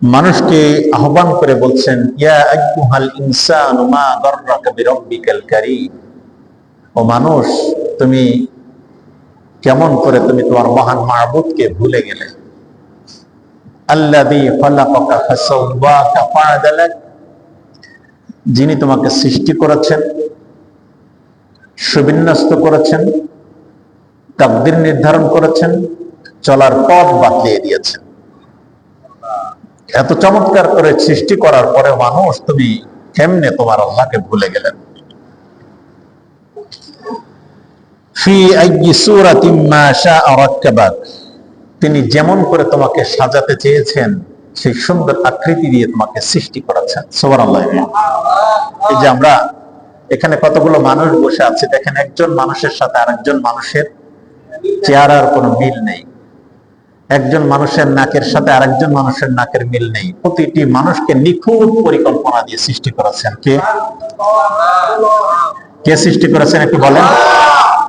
মানুষকে আহ্বান করে বলছেন, ইয়া আইয়ুহাল ইনসানু মা গাররাকা বিরাব্বিকাল কারীম। ও মানুষ, তুমি কেমন করে তুমি তোমার মহান মাবুদকে ভুলে গেলে। আল্লাযী খালাকাকা ফাসাওয়াকা ফাআদালাক, যিনি তোমাকে সৃষ্টি করেছেন, সুবিন্যস্ত করেছেন, তাকদীর নির্ধারণ করেছেন, চলার পথ বাতলিয়ে দিয়েছেন। এত চমৎকার করে সৃষ্টি করার পরে মানুষ, তুমি কেমনে তোমার আল্লাহকে ভুলে গেলেন। ফি আইয়ি সূরাতিন মা শাআ রাক্কাবাক, তিনি যেমন করে তোমাকে সাজাতে চেয়েছেন সেই সুন্দর আকৃতি দিয়ে তোমাকে সৃষ্টি করেছেন। সুবহানাল্লাহ। এই যে আমরা এখানে কতগুলো মানুষ বসে আছে, দেখেন একজন মানুষের সাথে আরেকজন মানুষের চেহারার কোনো মিল নেই, একজন মানুষের নাকের সাথে আরেকজন মানুষের নাকের মিল নেই। প্রতিটি মানুষকে নিখুঁত পরিকল্পনা দিয়ে সৃষ্টি করেছেন। কে সৃষ্টি করেছেন একটু বলেন?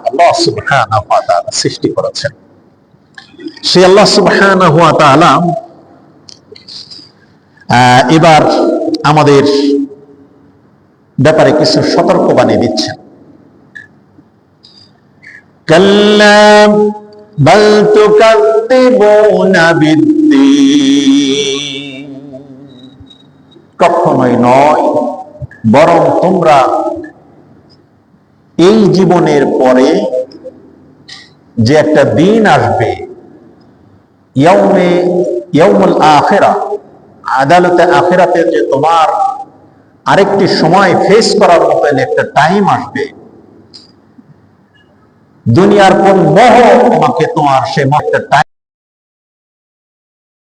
আল্লাহ সুবহানাহু ওয়া তাআলা সৃষ্টি করেছেন। সেই আল্লাহ সুবহানাহু ওয়া তাআলা এবার আমাদের ব্যাপারে কিছু সতর্কবাণী দিচ্ছেন। কাল্লা বাল তুকাযযিবুনা বিদ্দীন, কখনোই নয়, বরং তোমরা এই জীবনের পরে যে একটা দিন আসবে, ইয়াউমুল আখিরা, আদালতে আখিরাতে যে তোমার আরেকটি সময় ফেস করার মতো একটা টাইম আসবে, দুনিয়ার কোন মোহ তোমাকে তোমার সে একটা টাইম